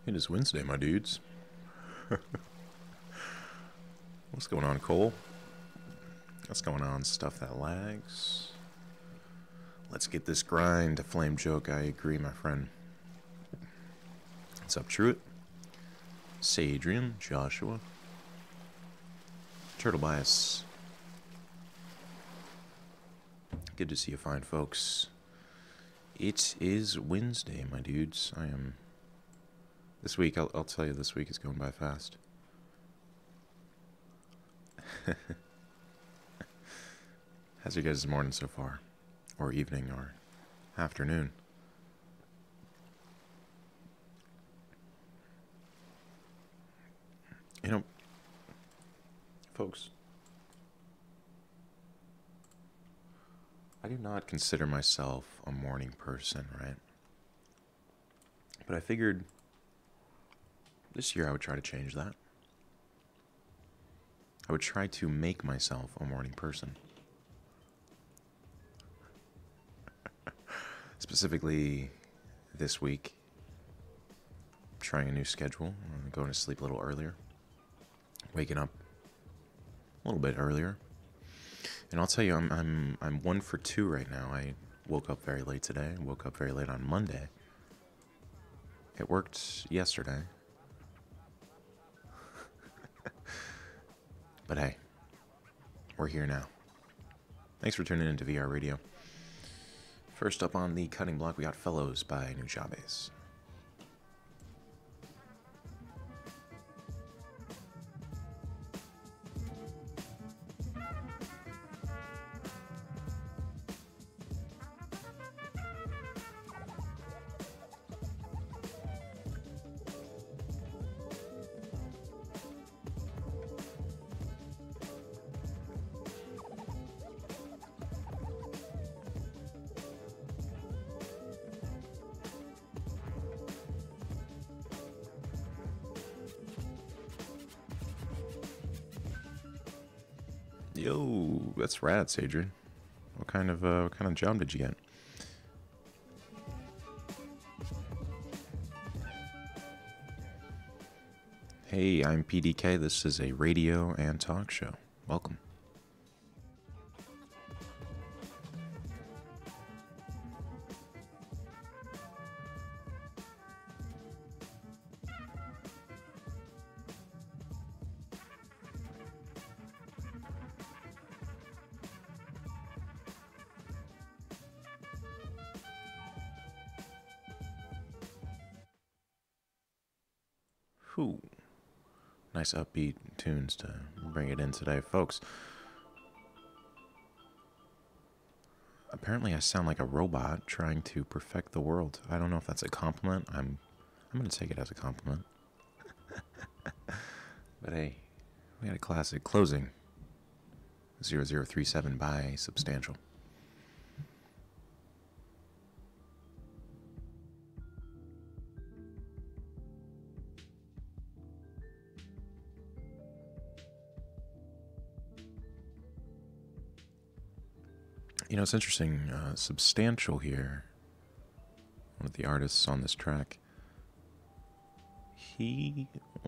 It is Wednesday, my dudes. What's going on, Cole? What's going on, stuff that lags? Let's get this grind. A flame joke, I agree, my friend. What's up, Truett? Sadrian, Joshua, Turtle Bias. Good to see you fine, folks. It is Wednesday, my dudes. This week, I'll tell you, this week is going by fast. How's your guys' morning so far? Or evening, or afternoon? You know, folks, I do not consider myself a morning person, right? But I figured this year I would try to change that. I would try to make myself a morning person. Specifically, this week, trying a new schedule, going to sleep a little earlier, waking up a little bit earlier. And I'll tell you, I'm 1 for 2 right now. I woke up very late today. Woke up very late on Monday. It worked yesterday. But hey, we're here now. Thanks for tuning into VR Radio. First up on the cutting block, we got Fellows by Nujabes. Yo, that's rats, Adrian. What kind of job did you get? Hey, I'm PDK. This is a radio and talk show. Welcome. Whew. Nice upbeat tunes to bring it in today, folks. Apparently I sound like a robot trying to perfect the world. I don't know if that's a compliment. I'm going to take it as a compliment. But hey, we had a classic closing. 0037 by Substantial. You know, it's interesting, Substantial here, one of the artists on this track, he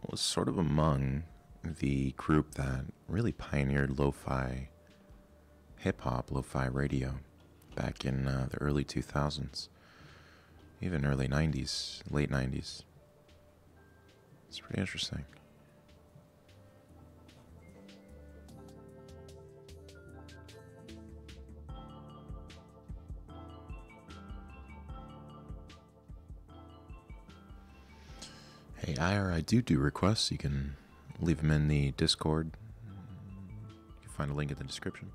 was sort of among the group that really pioneered lo-fi hip-hop, lo-fi radio back in the early 2000s, even early 90s, late 90s. It's pretty interesting. Hey, I do requests. You can leave them in the Discord. You can find a link in the description.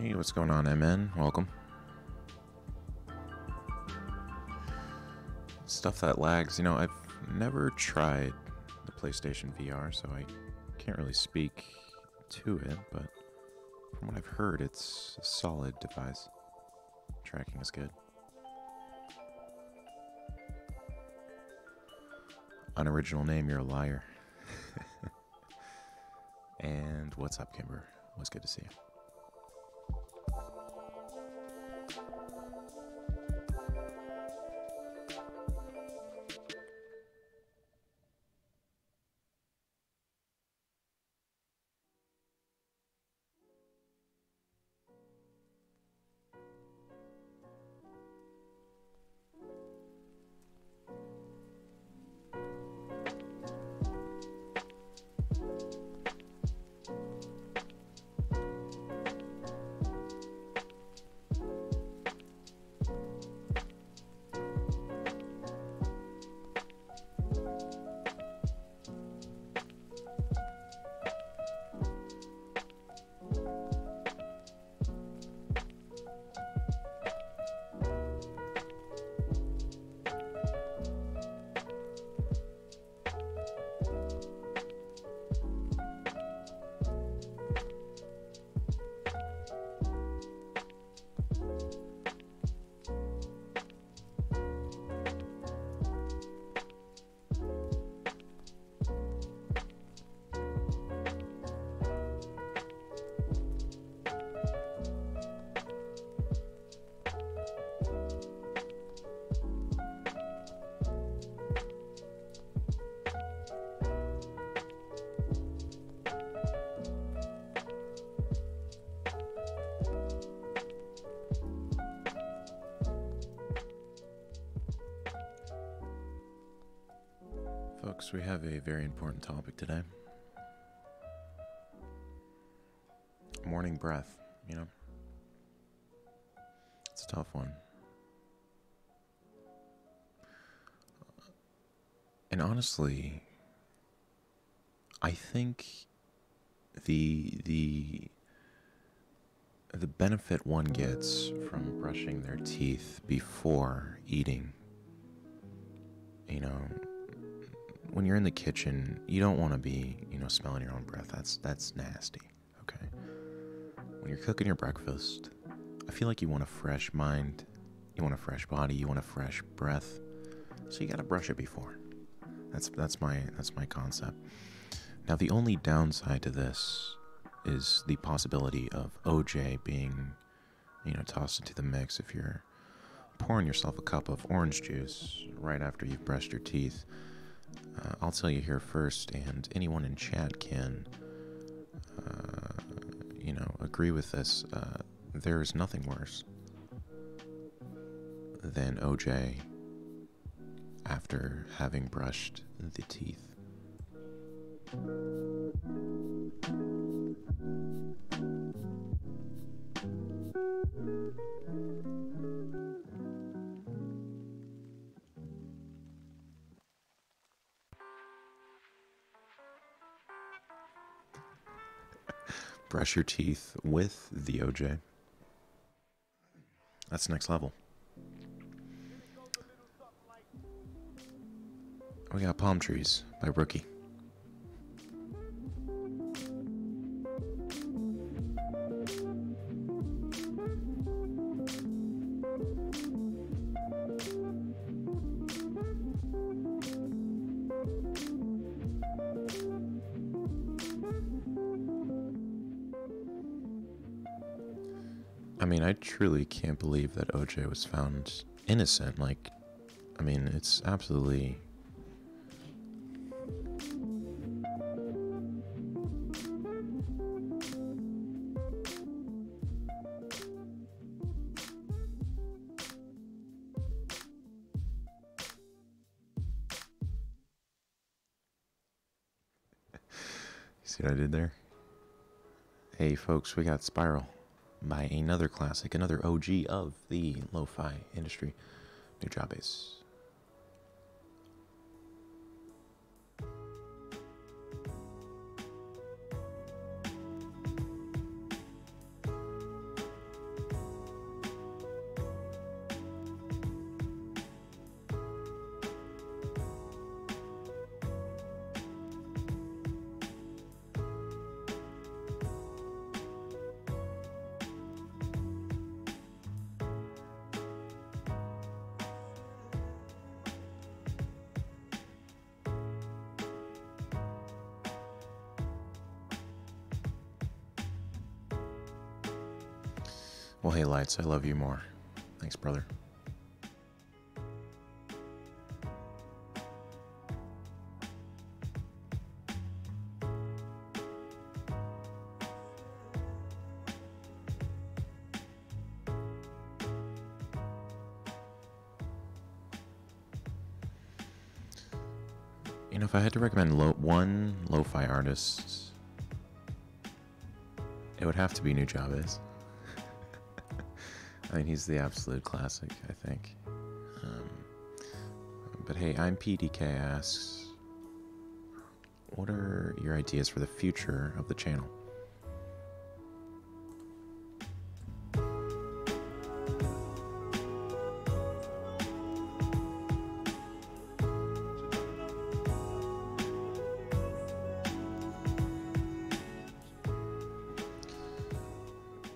Hey, what's going on, MN? Welcome. Stuff that lags. I've never tried the PlayStation VR, so I can't really speak to it, but from what I've heard, it's a solid device. Tracking is good. Unoriginal name, you're a liar. And what's up, Kimber? Always good to see you. Folks, we have a very important topic today. Morning breath, It's a tough one. And honestly, I think the benefit one gets from brushing their teeth before eating, when you're in the kitchen, you don't want to be, smelling your own breath. That's nasty, okay? When you're cooking your breakfast, I feel like you want a fresh mind, you want a fresh body, you want a fresh breath. So you gotta brush it before. That's my concept. Now the only downside to this is the possibility of OJ being, tossed into the mix if you're pouring yourself a cup of orange juice right after you've brushed your teeth. I'll tell you here first, and anyone in chat can, agree with this. There's nothing worse than OJ after having brushed the teeth. Brush your teeth with the OJ. That's next level. We got Palm Trees by Rookie. I truly can't believe that OJ was found innocent. It's absolutely... See what I did there? Hey folks, we got Spiral by another classic, another OG of the lo-fi industry, New Job Bass. Well, hey, Lights, I love you more. Thanks, brother. You know, if I had to recommend one lo-fi artist, it would have to be Nujabes. I mean, he's the absolute classic, I think. But hey, I'm PDK asks, what are your ideas for the future of the channel?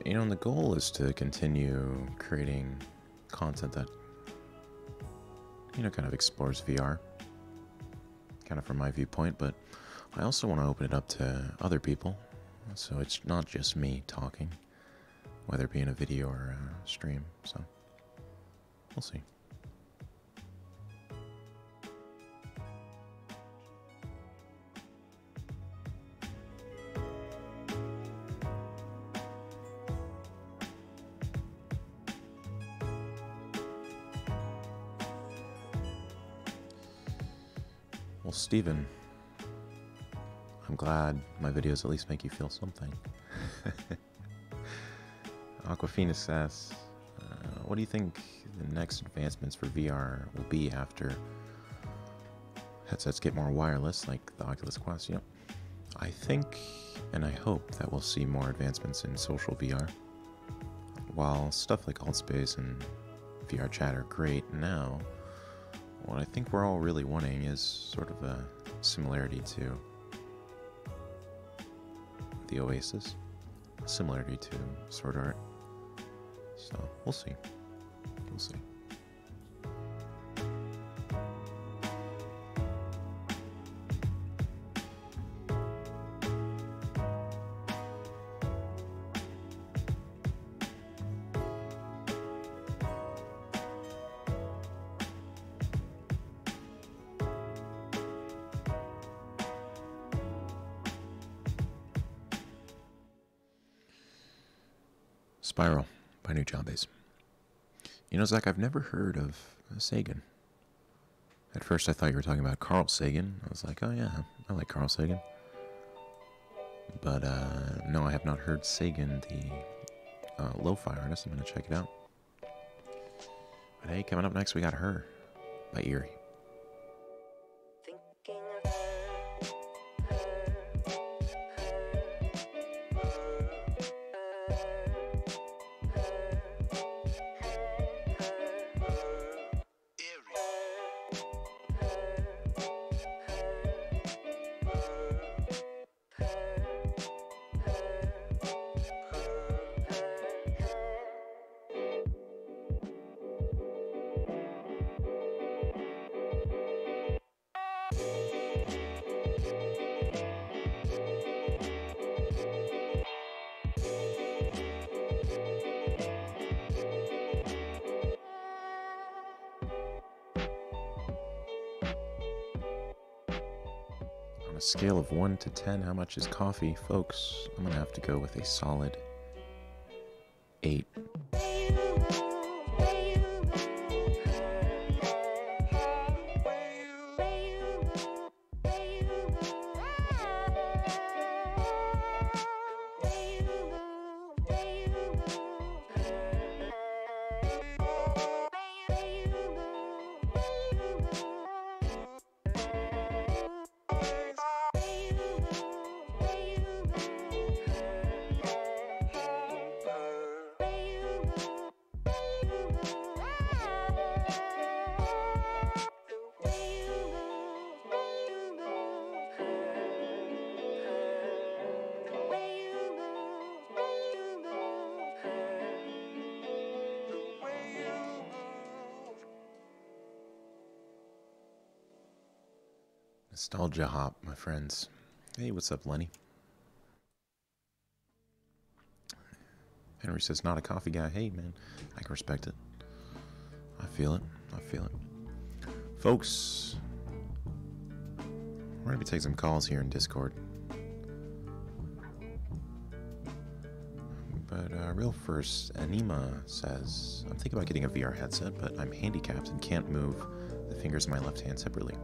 You know, and the goal is to continue creating content that, you know, kind of explores VR, kind of from my viewpoint, but I also want to open it up to other people, so it's not just me talking, whether it be in a video or a stream, so we'll see. Well, Steven, I'm glad my videos at least make you feel something. Aquafina says, what do you think the next advancements for VR will be after headsets get more wireless, like the Oculus Quest? You know, I think and I hope that we'll see more advancements in social VR. While stuff like Altspace and VR Chat are great now, what I think we're all really wanting is sort of a similarity to the Oasis, a similarity to Sword Art. So we'll see. We'll see. Spiral by Nujabes. You know, Zach, I've never heard of Sagan. At first I thought you were talking about Carl Sagan. I was like, oh yeah, I like Carl Sagan. But no, I have not heard Sagan, the lo-fi artist. I'm going to check it out. But hey, coming up next we got Her by Eerie. On a scale of 1 to 10, how much is coffee? Folks, I'm going to have to go with a solid 8. Nostalgia hop, my friends. Hey, what's up, Lenny? Henry says, not a coffee guy. Hey, man, I can respect it. I feel it. I feel it. Folks, we're going to be taking some calls here in Discord. But real first, Anima says, I'm thinking about getting a VR headset, but I'm handicapped and can't move the fingers of my left hand separately.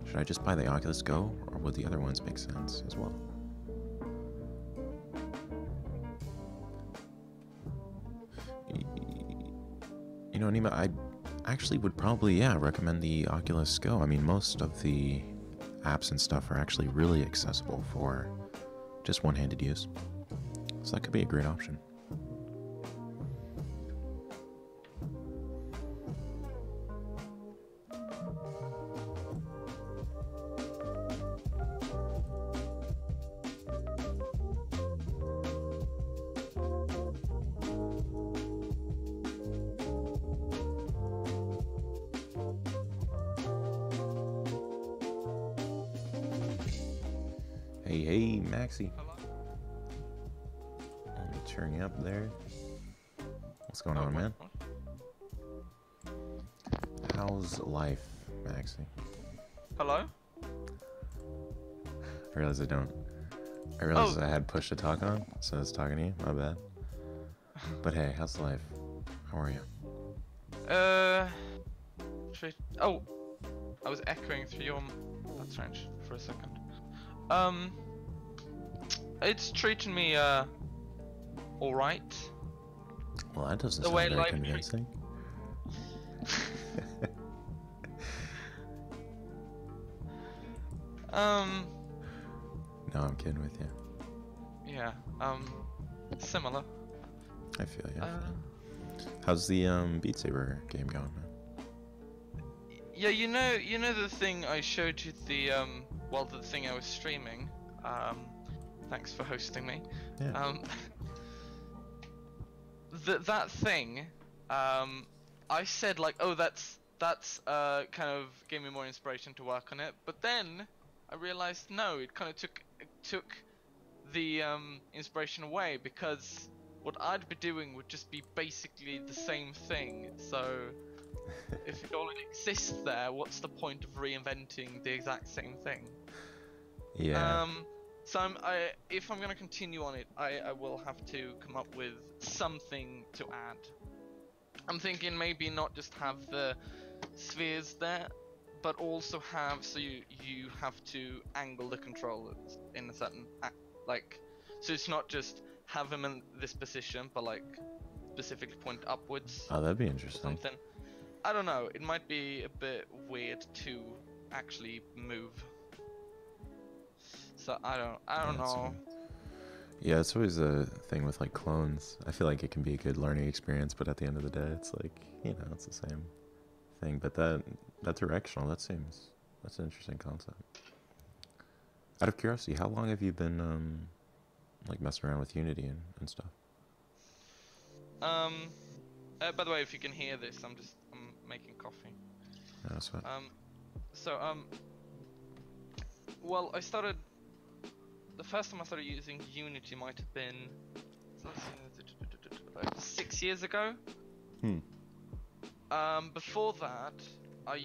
Should I just buy the Oculus Go, or would the other ones make sense as well? You know, Anima, I actually would probably, recommend the Oculus Go. I mean, most of the apps and stuff are actually really accessible for just one-handed use. So that could be a great option. Hey, Maxie. Let me turn you up there. What's going on, man? How's life, Maxie? Hello? I realized I had push to talk on, so I was talking to you. My bad. But hey, how's life? How are you? I was echoing through your... That's strange, for a second. It's treating me, alright. Well, that doesn't sound very convincing. No, I'm kidding with you. Yeah, similar. I feel you. How's the Beat Saber game going, man? Yeah, you know the thing I showed you, the thing I was streaming. Thanks for hosting me. Yeah. That thing, I said like, oh, that's kind of gave me more inspiration to work on it. But then I realized no, it kind of took the inspiration away, because what I'd be doing would just be basically the same thing. So if it already exists there, what's the point of reinventing the exact same thing? Yeah. So if I'm gonna continue on it, I will have to come up with something to add. I'm thinking maybe not just have the spheres there, but also have, so you have to angle the controllers in a certain so it's not just have them in this position, but like specifically point upwards. Oh, that'd be interesting. Something. I don't know. It might be a bit weird to actually move. So I don't know. Yeah, it's always a thing with like clones. I feel like it can be a good learning experience, but at the end of the day, it's like, it's the same thing. But that directional, that's an interesting concept. Out of curiosity, how long have you been like messing around with Unity and stuff? By the way, if you can hear this, I'm making coffee. No, that's fine. Well, the first time I started using Unity might have been like 6 years ago. Before that, I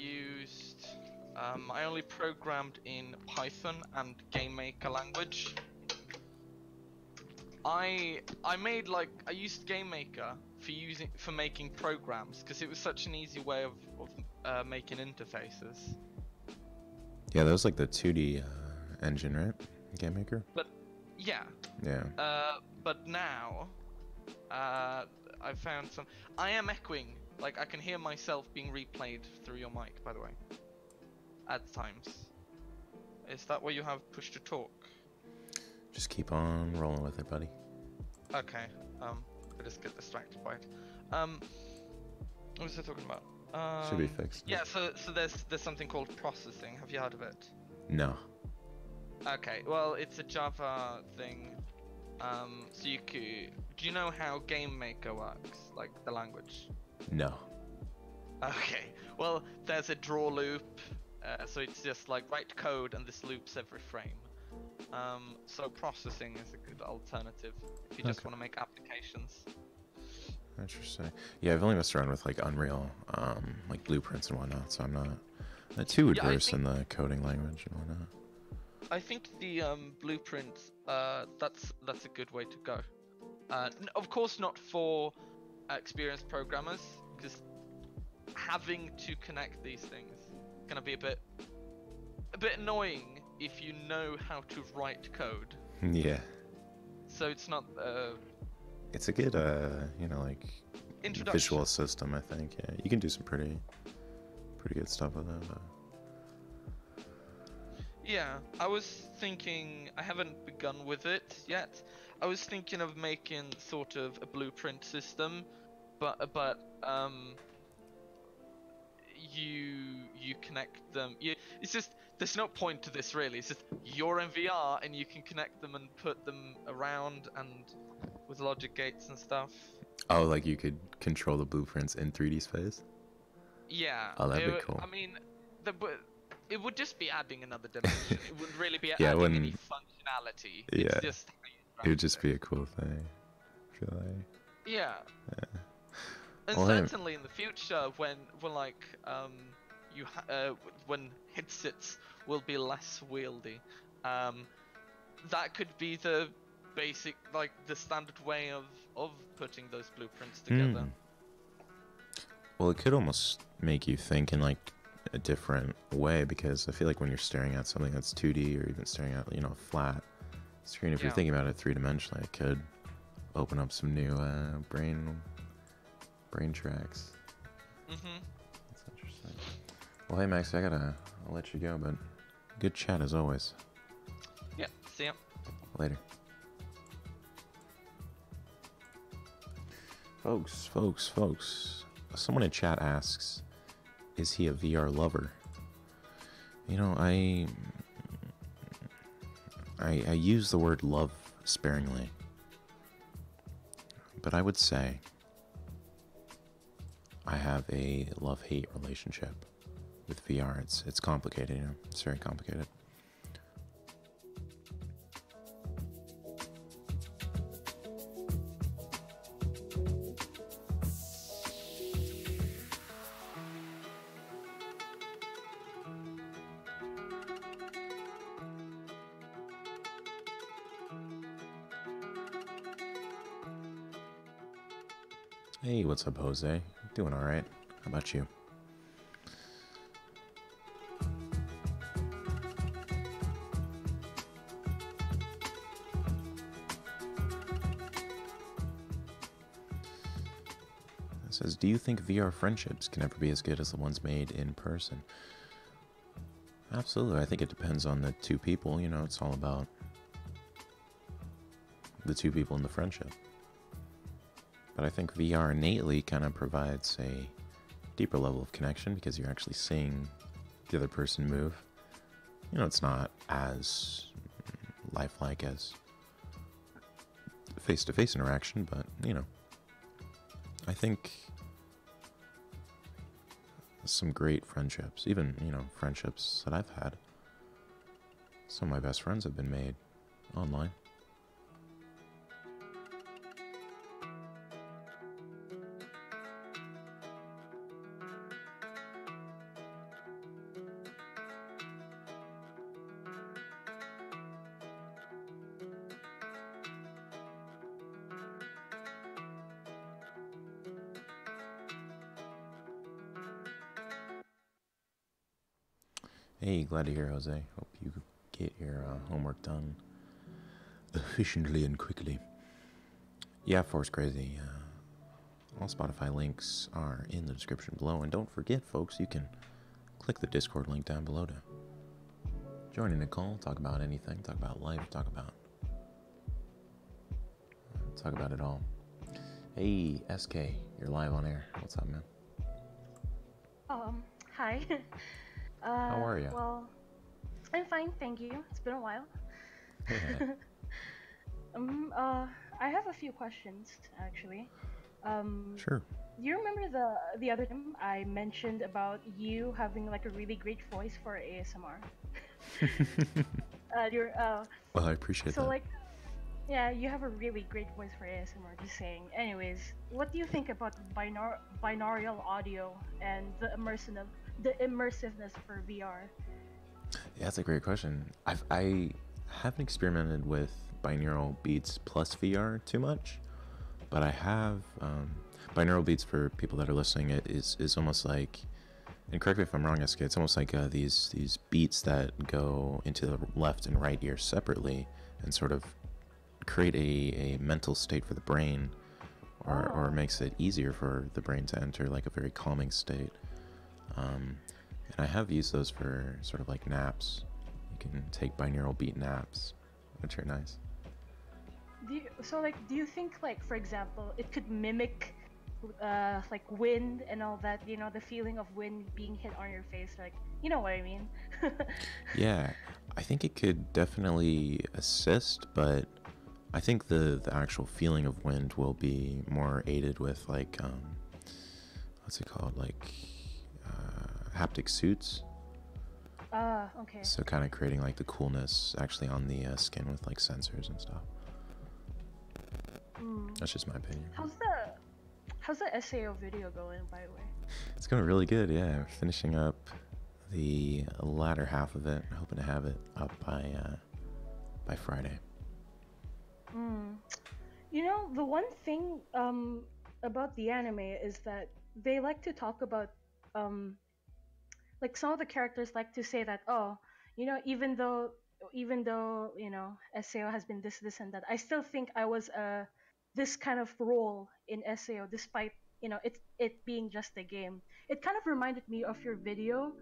only programmed in Python and GameMaker language. I used GameMaker for making programs, because it was such an easy way of making interfaces. Yeah, that was like the 2D engine, right? GameMaker? But yeah. Yeah. But now I found some. I am echoing. Like, I can hear myself being replayed through your mic, by the way. At times. Is that where you have push to talk? Just keep on rolling with it, buddy. Okay. I just get distracted by it. What was I talking about? Should be fixed. Yeah. So there's something called processing. Have you heard of it? No. Okay. Well, it's a Java thing. So do you know how GameMaker works? Like the language? No. Okay. Well, there's a draw loop. So it's just like write code and this loops every frame. So processing is a good alternative if you just want to make applications. Interesting. Yeah, I've only messed around with like Unreal, like blueprints and whatnot, so I'm not too adverse in the coding language and whatnot. I think the blueprint, that's a good way to go. Of course, not for experienced programmers, because having to connect these things is gonna be a bit annoying if you know how to write code. Yeah. So it's not. It's a good, you know, like visual system. I think. Yeah, you can do some pretty good stuff with it. But... Yeah, I was thinking. I haven't begun with it yet. I was thinking of making sort of a blueprint system, but you connect them. It's just there's no point to this really. It's just you're in VR and you can connect them and put them around and with logic gates and stuff. Oh, like you could control the blueprints in 3D space? Yeah. Oh, that'd be cool. I mean, it would just be adding another dimension. It wouldn't really be adding any functionality. Yeah. It's just it would just be a cool thing. I feel like. Yeah. And well, certainly in the future, when like when headsets will be less wieldy, that could be the basic, like the standard way of putting those blueprints together. Well, it could almost make you think in like a different way, because I feel like when you're staring at something that's 2D or even staring at, you know, a flat screen, if you're thinking about it three-dimensionally, it could open up some new brain tracks. That's interesting. Well, hey Max, I'll let you go, but good chat as always. Yeah, see ya. Later. Folks. Someone in chat asks, is he a VR lover? You know, I use the word love sparingly, but I would say I have a love-hate relationship with VR. It's complicated, you know. It's very complicated. Hey, what's up, Jose? Doing all right. How about you? It says, do you think VR friendships can ever be as good as the ones made in person? Absolutely. I think it depends on the two people. You know, it's all about the two people in the friendship. But I think VR innately kind of provides a deeper level of connection because you're actually seeing the other person move. You know, it's not as lifelike as face-to-face interaction, but, you know, I think some great friendships, even, you know, friendships that I've had, some of my best friends have been made online. Hey, glad to hear, Jose. Hope you get your homework done efficiently and quickly. Yeah, Force Crazy. All Spotify links are in the description below. And don't forget, folks, you can click the Discord link down below to join in a call, talk about anything, talk about life, talk about it all. Hey, SK, you're live on air. What's up, man? Hi. How are you? Well, I'm fine, thank you. It's been a while. Yeah. I have a few questions, actually. Sure. Do you remember the other time I mentioned about you having like a really great voice for ASMR? Your Well, I appreciate so that. like, yeah, you have a really great voice for ASMR. Just saying. Anyways, what do you think about binaural audio and the immersiveness for VR? Yeah, that's a great question. I haven't experimented with binaural beats plus VR too much, but I have binaural beats for people that are listening. It is almost like, and correct me if I'm wrong, SK. It's almost like these beats that go into the left and right ear separately, and sort of create a mental state for the brain, or makes it easier for the brain to enter like a very calming state. And I have used those for sort of like naps. You can take binaural beat naps, which are nice. Do you think, like, for example, it could mimic like wind and all that, the feeling of wind being hit on your face, like, you know what I mean? Yeah, I think it could definitely assist, but I think the actual feeling of wind will be more aided with like what's it called, like haptic suits. Okay. So kind of creating like the coolness actually on the skin with like sensors and stuff. That's just my opinion. How's the SAO video going, by the way? It's going really good. Yeah, we're finishing up the latter half of it. Hoping to have it up by Friday. The one thing about the anime is that they like to talk about like some of the characters like to say that, oh, even though SAO has been this and that, I still think I was this kind of role in SAO despite it being just a game. It kind of reminded me of your video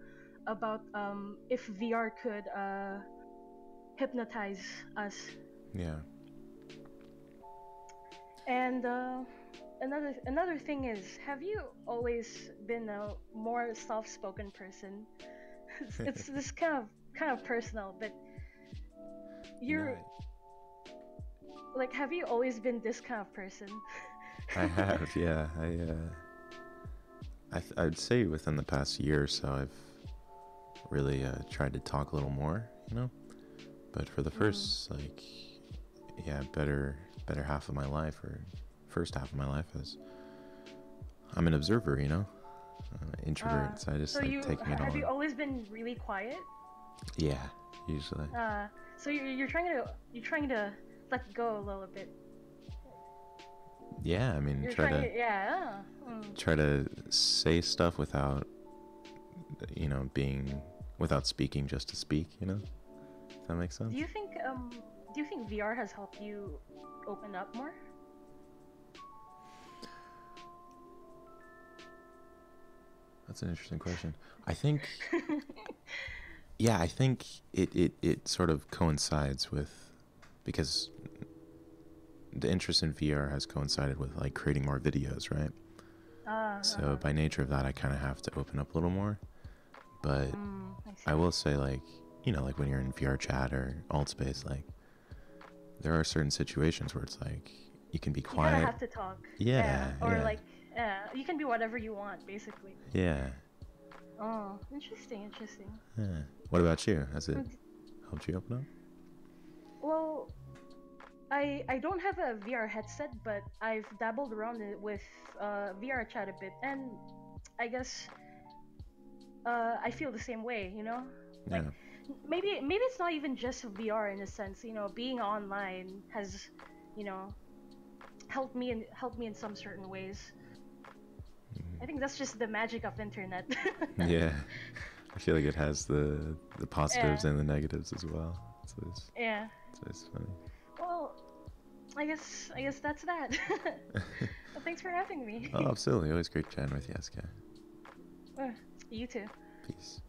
about if VR could hypnotize us. Yeah. And another thing is, have you always been a more soft-spoken person? It's this kind of personal, but you're like, have you always been this kind of person? I have, yeah. I'd say within the past year or so, I've really tried to talk a little more, But for the first, like, yeah, better half of my life, or first half of my life, is I'm an observer, introvert, so I just like taking it all. Have you always been really quiet? Yeah, usually. So you're trying to let go a little bit. Yeah, I mean, try to say stuff without, without speaking just to speak, Does that make sense? Do you think VR has helped you open up more? That's an interesting question. I think, yeah, I think it sort of coincides with, because the interest in VR has coincided with like creating more videos, right? So by nature of that, I kind of have to open up a little more. But I will say, like, like when you're in VR chat or alt space, like, there are certain situations where it's like you can be quiet. You kind of have to talk. Yeah. Or like, you can be whatever you want, basically. Yeah. Oh, interesting. Yeah. What about you? Has it helped you open up? Well, I don't have a VR headset, but I've dabbled around it with VR chat a bit, and I guess I feel the same way, Like, Yeah. maybe it's not even just VR in a sense, being online has, helped me in some certain ways. I think that's just the magic of internet. Yeah. I feel like it has the positives and the negatives as well. So it's funny. Well, I guess that's that. Well, thanks for having me. Oh, absolutely. Always great chatting with you, SK. You too. Peace.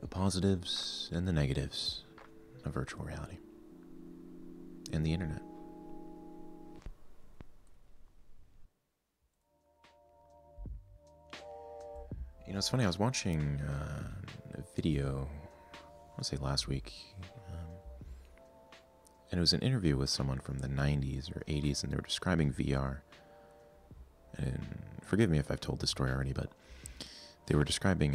The positives and the negatives of virtual reality and the internet. It's funny, I was watching a video, I want to say last week, and it was an interview with someone from the 90s or 80s, and they were describing VR. And forgive me if I've told this story already, but they were describing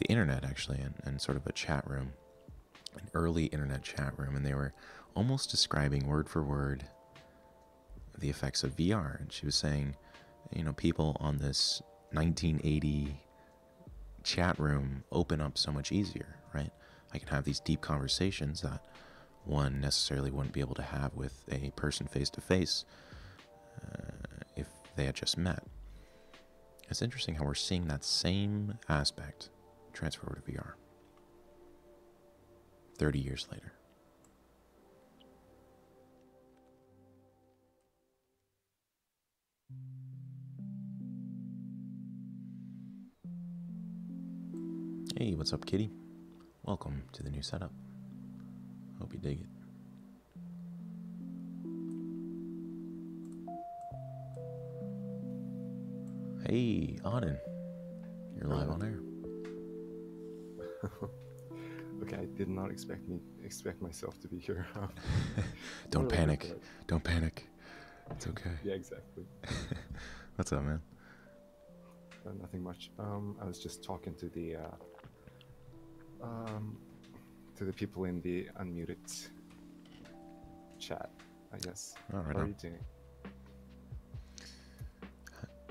the internet actually, and sort of a chat room, an early internet chat room, and they were almost describing word for word the effects of VR. And she was saying, you know, people on this 1980 chat room open up so much easier, right? I can have these deep conversations that one necessarily wouldn't be able to have with a person face to face if they had just met. It's interesting how we're seeing that same aspect transfer over to VR 30 years later. Hey, what's up, kitty? Welcome to the new setup. Hope you dig it. Hey, Auden. You're live on air. Okay, I did not expect myself to be here. Don't panic. Don't panic. It's okay. Yeah, exactly. What's up, man? Nothing much. I was just talking to the people in the unmuted chat, I guess. All right. How are you doing?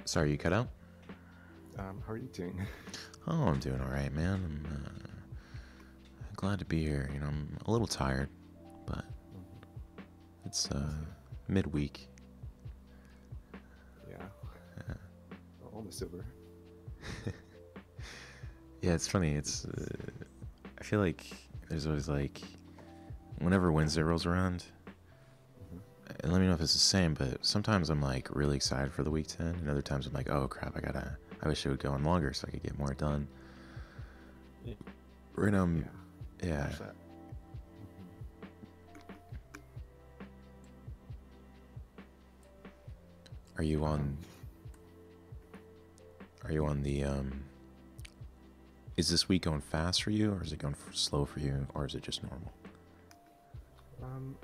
Sorry, you cut out? How are you doing? Oh, I'm doing all right, man. I'm glad to be here. You know, I'm a little tired, but it's midweek. Yeah. Almost over. Yeah, it's funny. It's I feel like there's always like whenever Wednesday rolls around, and let me know if it's the same, but sometimes I'm like really excited for the week to end, and other times I'm like, oh crap, I wish it would go on longer so I could get more done. Yeah. Right now, yeah. Actually, Are you on the is this week going fast for you, or is it going slow for you, or is it just normal?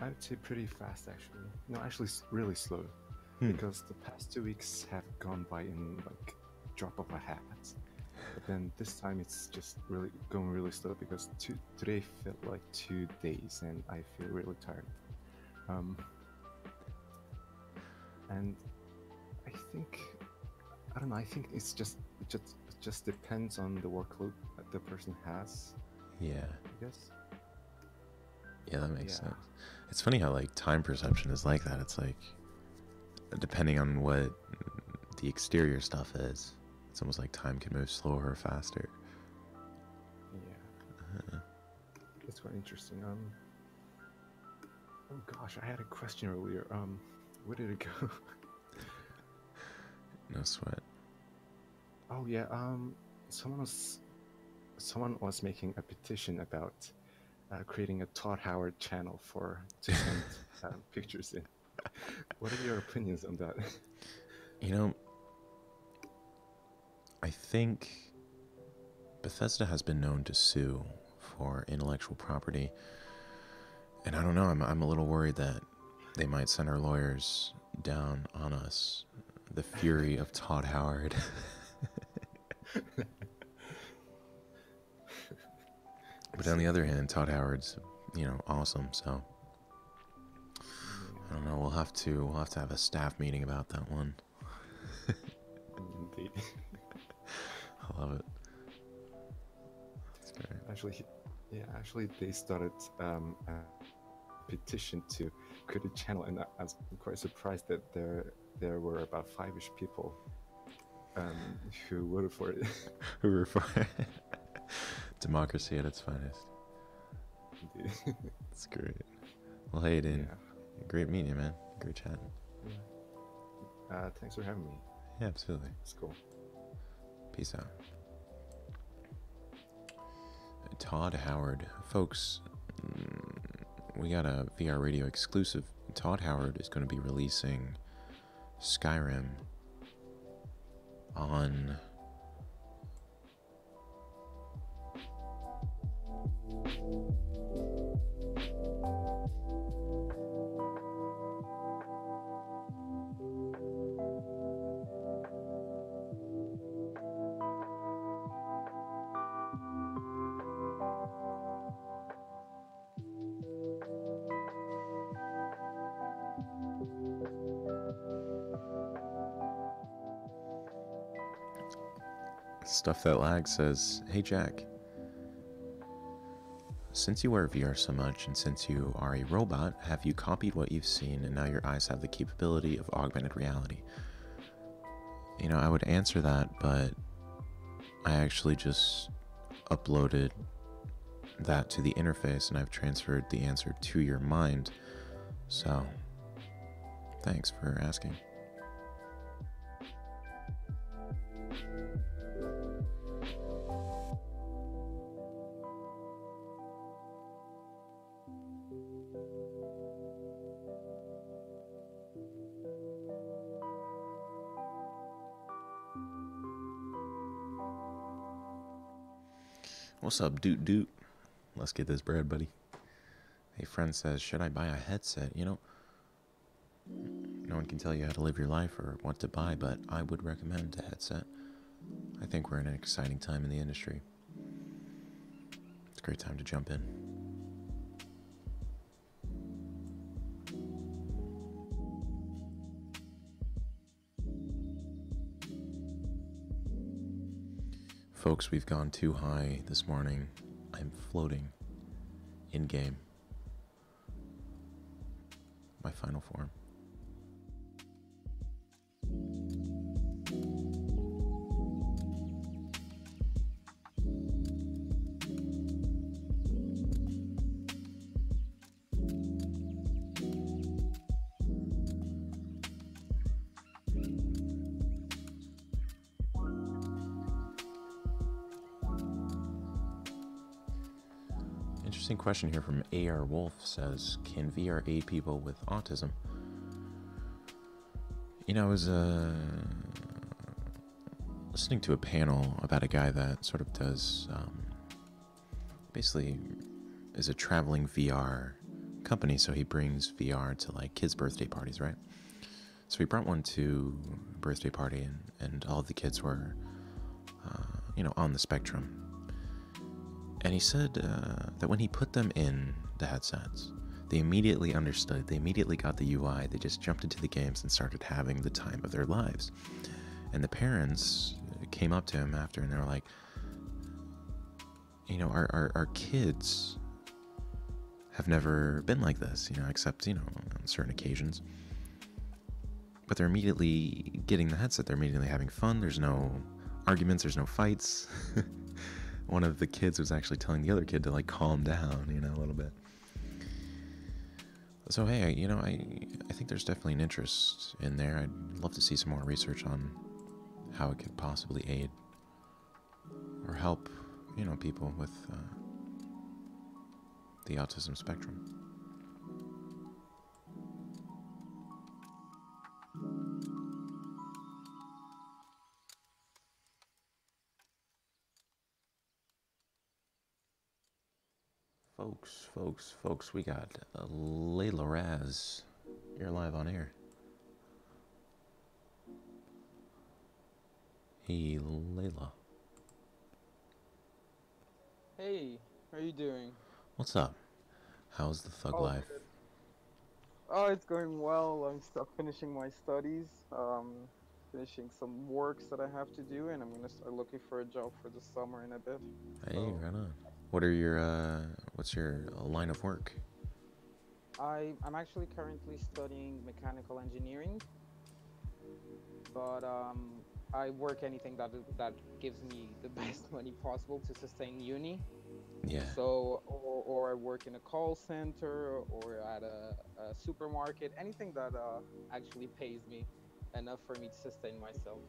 I would say pretty fast, actually. No, actually, really slow. Because the past 2 weeks have gone by in like drop of a hat. But then this time it's just really going really slow because today felt like 2 days and I feel really tired. And I think, I don't know, I think it just depends on the workload that the person has, Yeah. I guess. Yeah, that makes sense. It's funny how like time perception is like that. It's like depending on what the exterior stuff is, it's almost like time can move slower or faster. Yeah. It's quite interesting. Oh gosh, I had a question earlier. Where did it go? No sweat. Oh yeah. Someone was making a petition about creating a Todd Howard channel to send pictures in. What are your opinions on that? You know, I think Bethesda has been known to sue for intellectual property, and I don't know. I'm a little worried that they might send our lawyers down on us. The fury of Todd Howard. But on the other hand, Todd Howard's, you know, awesome. So I don't know. We'll have to have a staff meeting about that one. Indeed. I love it. That's great. Actually, they started a petition to create a channel, and I was quite surprised that there were about 5-ish people who voted for it. Who were for democracy at its finest. Indeed. That's great. Well, hey, Aiden. Yeah. Great meeting you, man. Great chatting. Yeah. Thanks for having me. Yeah, absolutely. It's cool. Peace out. Todd Howard. Folks, we got a VR Radio exclusive. Todd Howard is going to be releasing Skyrim on Stuff That Lag says, "Hey Jack, since you wear VR so much and since you are a robot, have you copied what you've seen and now your eyes have the capability of augmented reality?" You know, I would answer that, but I actually just uploaded that to the interface and I've transferred the answer to your mind. So, thanks for asking. What's up, Doot Doot? Let's get this bread, buddy. A friend says, should I buy a headset? You know, no one can tell you how to live your life or what to buy, but I would recommend a headset. I think we're in an exciting time in the industry. It's a great time to jump in. Folks, we've gone too high this morning. I'm floating in-game. My final form. Interesting question here from AR Wolf says, can VR aid people with autism? You know, I was listening to a panel about a guy that sort of does, basically is a traveling VR company, so he brings VR to like kids' birthday parties, right? So he brought one to a birthday party and all of the kids were, you know, on the spectrum. And he said that when he put them in the headsets, they immediately understood, they immediately got the UI, they just jumped into the games and started having the time of their lives. And the parents came up to him after and they were like, you know, our kids have never been like this, you know, except, you know, on certain occasions. But they're immediately getting the headset, they're immediately having fun, there's no arguments, there's no fights. One of the kids was actually telling the other kid to like calm down, you know, a little bit. So hey, you know, I think there's definitely an interest in there. I'd love to see some more research on how it could possibly aid or help, you know, people with the autism spectrum. Folks, we got Layla Raz. You're live on air. Hey, Layla. Hey, how are you doing? What's up? How's the thug life? Good. Oh, it's going well. I'm still finishing my studies, finishing some works that I have to do, and I'm gonna start looking for a job for the summer in a bit. Hey, right on. What are your, what's your line of work? I'm actually currently studying mechanical engineering, but I work anything that gives me the best money possible to sustain uni. Yeah. So, or I work in a call center or at a supermarket, anything that actually pays me enough for me to sustain myself.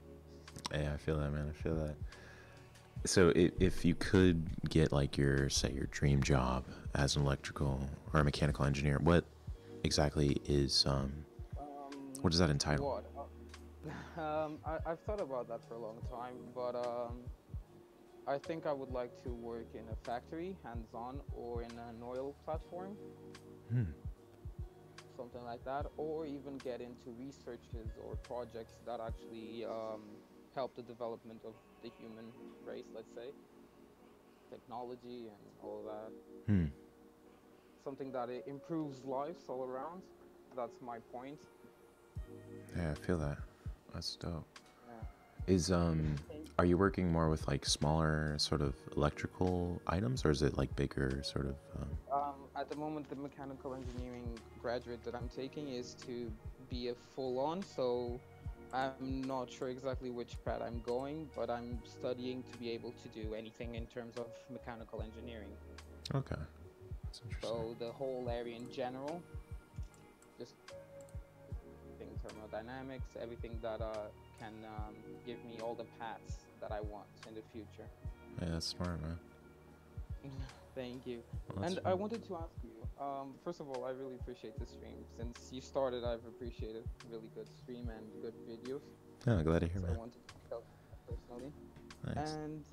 Hey, I feel that, man. I feel that. So if you could get like your, say, your dream job as an electrical or a mechanical engineer, what exactly is, what does that entitle? I've thought about that for a long time, but I think I would like to work in a factory, hands-on, or in an oil platform, something like that, or even get into researches or projects that actually help the development of the human race, let's say, technology and all that. Something that improves lives all around. That's my point. Yeah, I feel that. That's dope. Yeah. Is are you working more with like smaller sort of electrical items, or is it like bigger sort of? At the moment, the mechanical engineering graduate that I'm taking is to be a full-on, so I'm not sure exactly which path I'm going, but I'm studying to be able to do anything in terms of mechanical engineering. Okay, that's interesting. So the whole area in general, just thermodynamics, everything that can give me all the paths that I want in the future. Yeah, that's smart, man. Thank you. Well, that's And I fun. wanted to ask you, first of all, I really appreciate the stream. Since you started, I've appreciated really good stream and good videos. Yeah, glad to hear, So I man. wanted to tell you personally. Thanks. And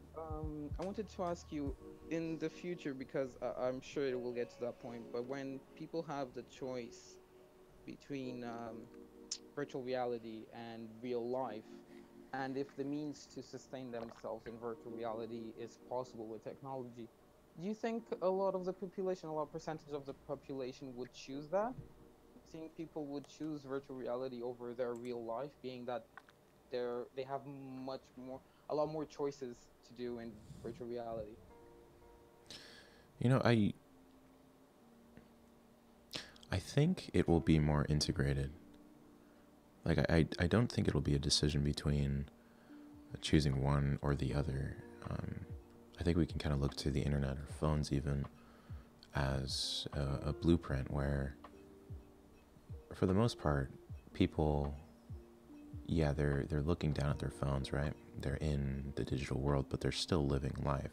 I wanted to ask you in the future, because I'm sure it will get to that point, but when people have the choice between virtual reality and real life, and if the means to sustain themselves in virtual reality is possible with technology, do you think a lot of the population, a lot percentage of the population would choose that? Do you think people would choose virtual reality over their real life, being that they have a lot more choices to do in virtual reality? You know, I think it will be more integrated. Like I don't think it'll be a decision between choosing one or the other. I think we can kind of look to the internet or phones even as a blueprint where, for the most part, people, yeah, they're looking down at their phones, right? They're in the digital world, but they're still living life.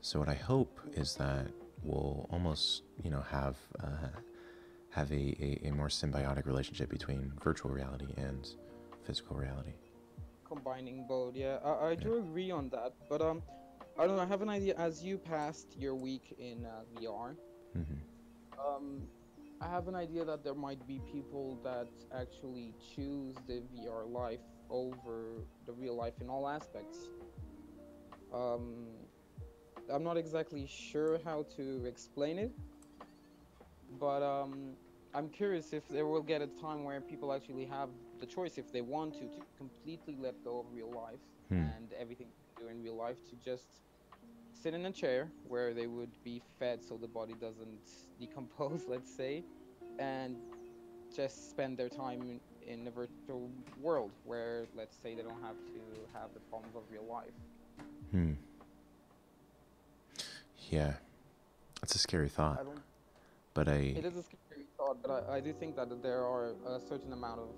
So what I hope is that we'll almost, have a more symbiotic relationship between virtual reality and physical reality. Combining both, yeah, I Yeah. do agree on that. But I don't know. I have an idea. As you passed your week in VR, Hmm. um, I have an idea that there might be people that actually choose the VR life over the real life in all aspects. Um, I'm not exactly sure how to explain it, but I'm curious if there will get a time where people actually have the choice, if they want to completely let go of real life Hmm. and everything they do in real life, to just sit in a chair where they would be fed so the body doesn't decompose, let's say, and just spend their time in a virtual world where, let's say, they don't have to have the problems of real life. Hmm. Yeah, that's a scary thought, I don't. but It is a scary thought, but I do think that there are a certain amount of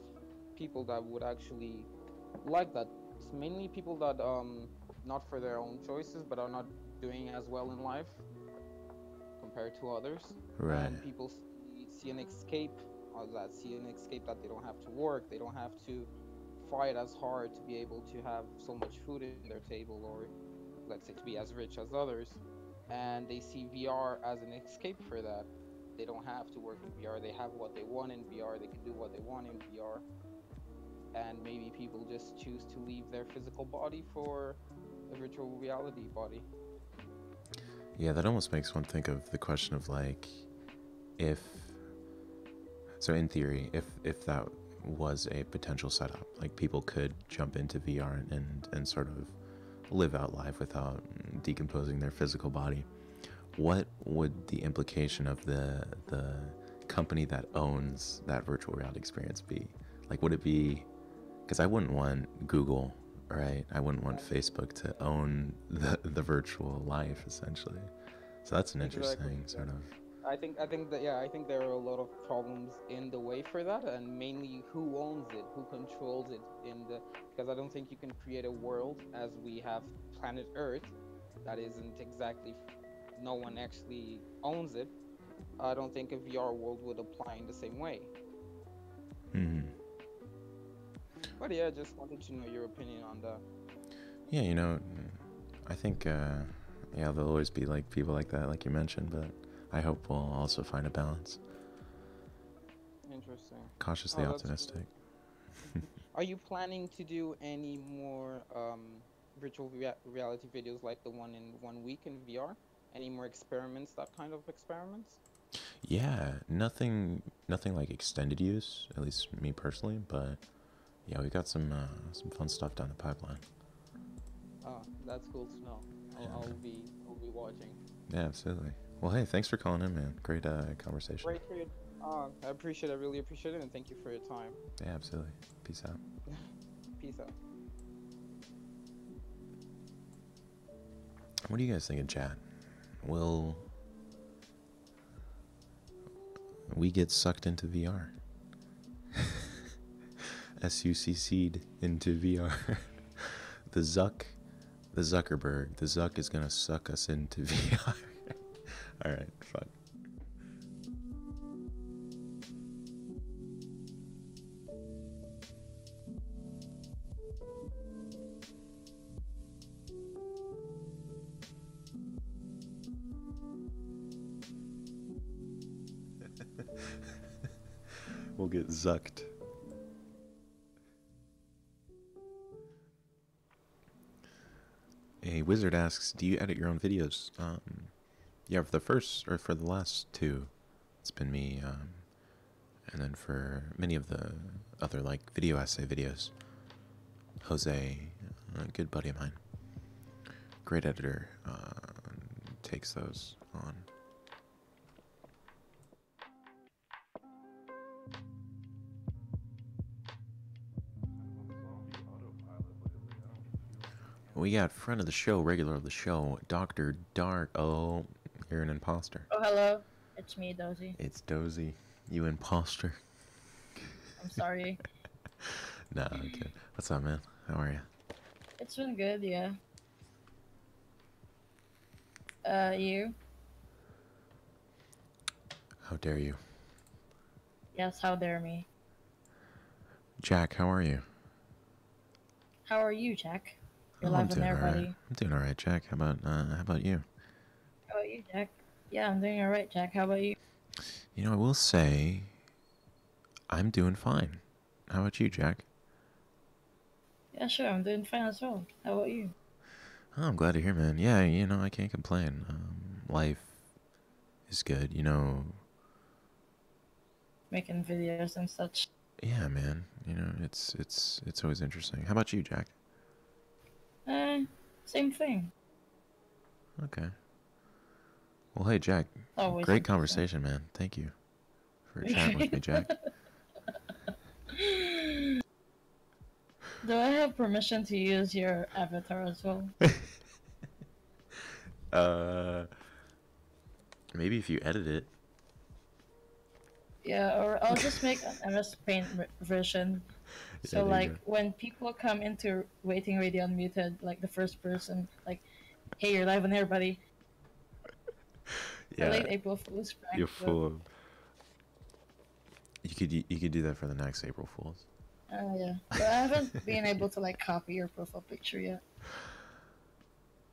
people that would actually like that. It's mainly people that not for their own choices, but are not doing as well in life compared to others, right. and people see an escape, or that see an escape that they don't have to work, they don't have to fight as hard to be able to have so much food in their table, or let's say to be as rich as others, and they see VR as an escape for that. They don't have to work in VR, they have what they want in VR, they can do what they want in VR, and maybe people just choose to leave their physical body for a virtual reality body. Yeah, that almost makes one think of the question of like, if so in theory, if that was a potential setup, like people could jump into VR and sort of live out life without decomposing their physical body, what would the implication of the company that owns that virtual reality experience be? Like, would it be, because I wouldn't want Google, right? I wouldn't want Exactly. Facebook to own the virtual life essentially. So that's an Exactly, interesting sort of. exactly. I think that, yeah, I think there are a lot of problems in the way for that, and mainly who owns it, who controls it in the, because I don't think you can create a world as we have planet Earth that isn't exactly, no one actually owns it. I don't think a VR world would apply in the same way. Hmm. But yeah, just wanted to know your opinion on that. Yeah, I think yeah, there'll always be like people like that, like you mentioned, but I hope we'll also find a balance. Interesting. Cautiously Oh, that's cool. optimistic. Are you planning to do any more virtual reality videos like the one in 1 week in VR? Any more experiments, that kind of experiments? Yeah, nothing like extended use, at least me personally, but Yeah, we got some fun stuff down the pipeline. Oh, that's cool to know. I'll be watching. Yeah, absolutely. Well, hey, thanks for calling in, man. Great conversation. Great for your. I appreciate it. I really appreciate it, and thank you for your time. Yeah, absolutely. Peace out. Peace out. What do you guys think in chat? Will we get sucked into VR? SUCC'd into VR. The Zuckerberg is gonna suck us into VR. Alright, fun. We'll get zucked. A wizard asks, do you edit your own videos? Yeah, for the last two, it's been me, and then for many of the other, like, video essay videos, Jose, a good buddy of mine, great editor, takes those on. We got friend of the show, regular of the show, Dr. Dark. Oh, you're an imposter. Oh, hello. It's me, Dozy. It's Dozy. You imposter. I'm sorry. Nah, okay. What's up, man? How are you? It's been good, yeah. You? How dare you? Yes, how dare me. Jack, how are you? How are you, Jack? You're I'm live in doing there, alright. buddy. I'm doing alright, Jack. How about you? How about you, Jack? Yeah, I'm doing alright, Jack. How about you? You know, I will say, I'm doing fine. How about you, Jack? Yeah, sure, I'm doing fine as well. How about you? Oh, I'm glad to hear, man. Yeah, you know, I can't complain. Life is good, you know. Making videos and such. Yeah, man. You know, it's always interesting. How about you, Jack? Same thing. Okay. Well, hey, Jack. Always Great interesting. conversation, man. Thank you for chatting with me, Jack. Do I have permission to use your avatar as well? Maybe if you edit it. Yeah, or I'll just make an MS Paint version. So, there you like, go. when people come into Waiting Radio Unmuted, like, the first person, like, hey, you're live on air, buddy. Yeah, Late April Fool's prank. you're but- full of... You could do that for the next April Fools. Yeah. But I haven't been able to, like, copy your profile picture yet.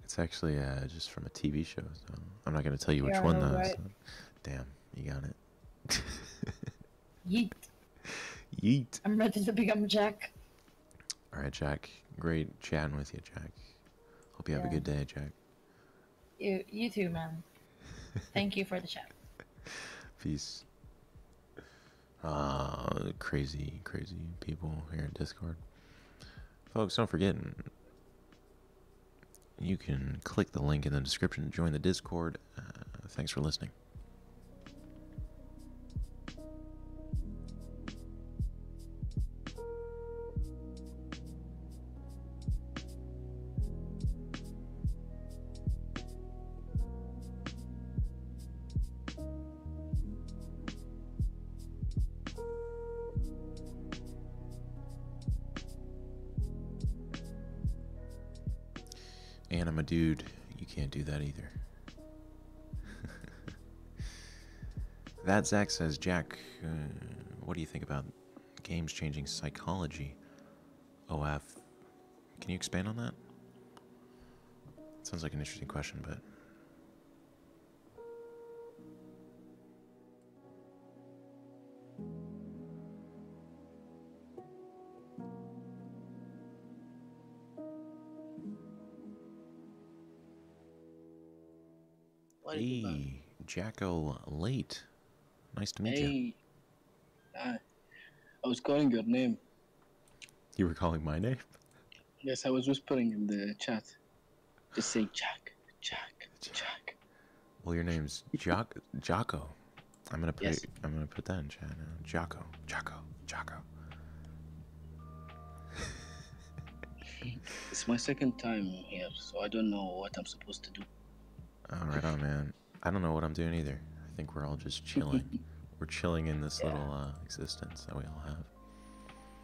It's actually just from a TV show, so I'm not going to tell you which Yeah, I one, know, though. right? So. Damn, you got it. Yeet. Yeet. I'm ready to become Jack. Alright, Jack. Great chatting with you, Jack. Hope you have a Yeah. good day, Jack. You too, man. Thank you for the chat. Peace. Crazy people here in Discord. Folks, don't forget, you can click the link in the description to join the Discord. Thanks for listening. And I'm a dude. You can't do that either. That Zach says, Jack, what do you think about games changing psychology? OF. Can you expand on that? Sounds like an interesting question, but... Hey, Jacko Late. Nice to meet you. Hey, I was calling your name. You were calling my name? Yes, I was whispering in the chat. Just say Jack, Jack, Jack. Well, your name's Jocko. I'm gonna put Yes. I'm gonna put that in chat now. Jocko. It's my second time here, so I don't know what I'm supposed to do. All right on, man. I don't know what I'm doing either. I think we're all just chilling. We're chilling in this little existence that we all have.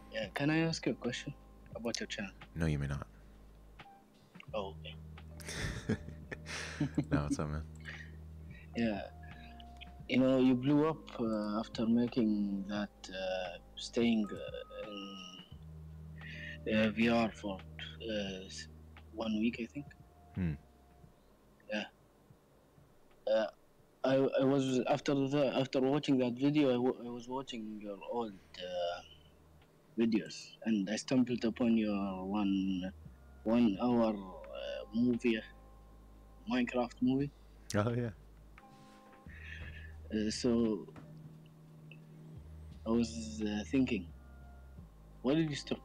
Yeah, can I ask you a question about your channel? No, you may not. Oh, okay. No, what's up, man? Yeah. You know, you blew up after making that staying in VR for 1 week, I think. Yeah. I was after watching that video. I was watching your old videos, and I stumbled upon your 1 hour movie, Minecraft movie. Oh yeah. So I was thinking, why did you stop?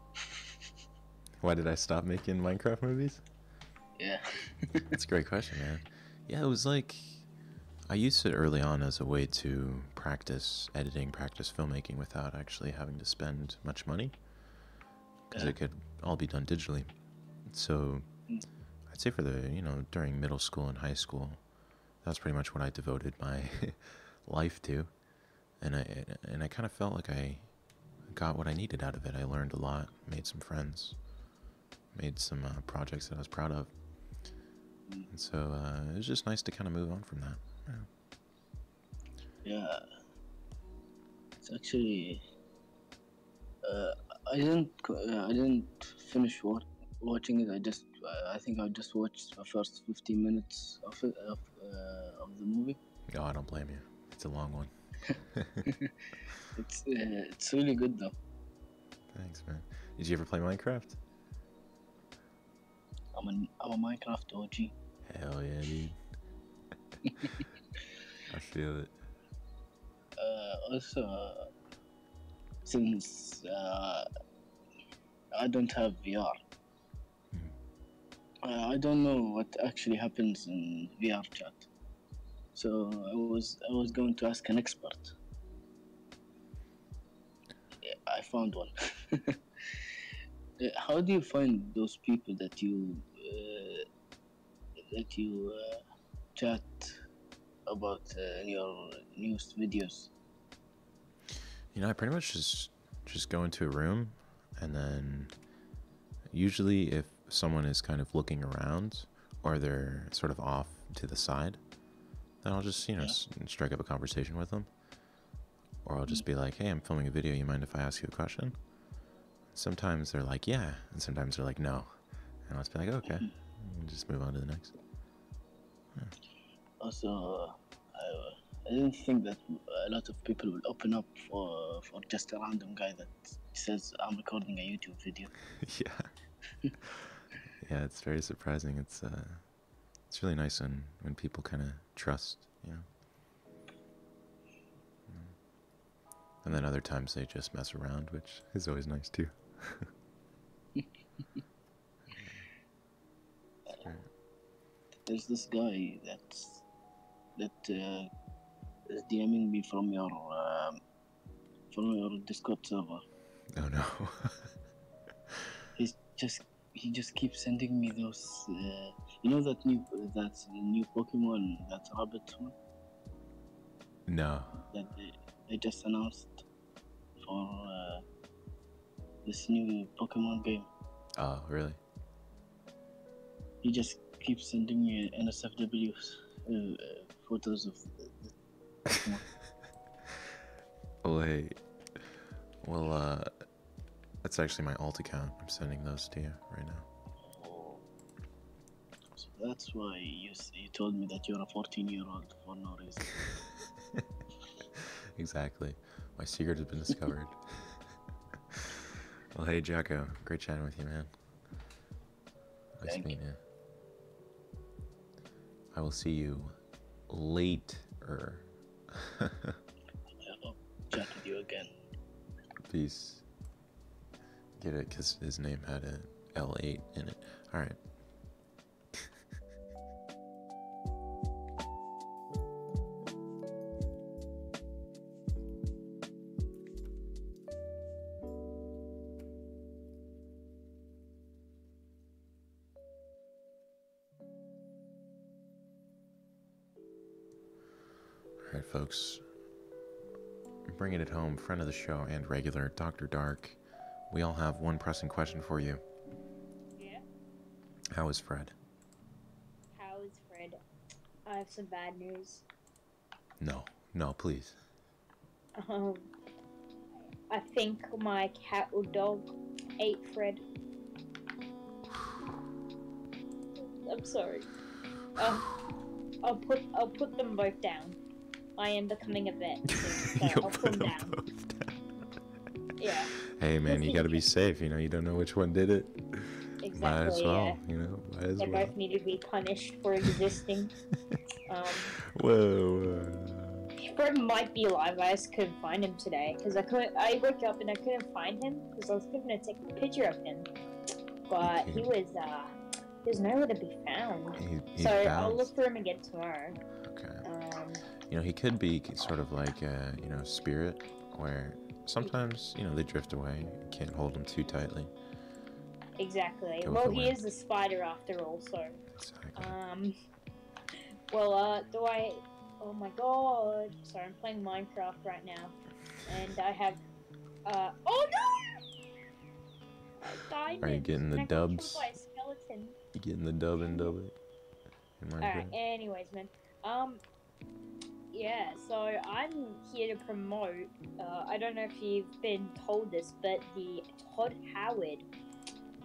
Why did I stop making Minecraft movies? Yeah. That's a great question, man. Yeah, it was like I used it early on as a way to practice editing, practice filmmaking without actually having to spend much money, because it could all be done digitally. So I'd say for during middle school and high school, that's pretty much what I devoted my life to, and I kind of felt like I got what I needed out of it. I learned a lot, made some friends, made some projects that I was proud of, and so it was just nice to kind of move on from that. Yeah. It's actually I didn't finish watching it. I think I just watched the first 15 minutes of the movie. No, I don't blame you. It's a long one. It's really good though. Thanks, man. Did you ever play Minecraft? I'm a Minecraft OG. Hell yeah, dude. I feel it. Also, since I don't have VR, I don't know what actually happens in VR chat. So I was going to ask an expert. Yeah, I found one. How do you find those people that you chat about in your news videos? I pretty much just go into a room, and then usually if someone is kind of looking around or they're sort of off to the side, then I'll just strike up a conversation with them, or I'll just be like, hey, I'm filming a video, you mind if I ask you a question? Sometimes they're like, yeah, and sometimes they're like, no, and I'll just be like, okay, and just move on to the next. Yeah. Also, I didn't think that a lot of people will open up for just a random guy that says I'm recording a YouTube video. Yeah. Yeah, it's very surprising. It's really nice when people kind of trust, And then other times they just mess around, which is always nice too. There's this guy that is DMing me from your Discord server. Oh no. He just keeps sending me those. That new Pokemon, that rabbit one. No. That they just announced for this new Pokemon game. Oh, really? He just keeps sending me NSFWs, photos of the Pokemon. Oh, hey. Well, that's actually my alt account. I'm sending those to you right now. Oh. So that's why you told me that you're a 14-year-old for no reason. Exactly. My secret has been discovered. Well, hey, Jocko. Great chatting with you, man. Nice meeting you. I will see you later. I'll chat with you again. Peace. Get it? Because his name had a L8 in it. All right. All right, folks. Bringing it home, friend of the show and regular Dr. Dark. We all have one pressing question for you. Yeah? How is Fred? How is Fred? I have some bad news. No, please. I think my cat or dog ate Fred. I'm sorry. I'll put them both down. I am becoming a vet soon, so I'll put them down. Yeah. Hey man, you gotta be safe, you know, you don't know which one did it. Exactly, Might as well, yeah. you know, might as They well. both need to be punished for existing. Whoa. Fred might be alive. I just couldn't find him today because I woke up and I couldn't find him because I was gonna take a picture of him, but he was nowhere to be found. He's so bounced. I'll look for him again tomorrow. Okay. Um, He could be sort of like a, spirit, where sometimes, they drift away. You can't hold them too tightly. Exactly. Go with Well, the he wind. is a spider after all, so. Exactly. Oh my god. Sorry, I'm playing Minecraft right now. And I have, oh no! Diamond. Are you getting the and I got killed dubs? by a skeleton. You getting the dub and dub it? In Minecraft? Alright, anyways, man. Yeah, so I'm here to promote, I don't know if you've been told this, but the Todd Howard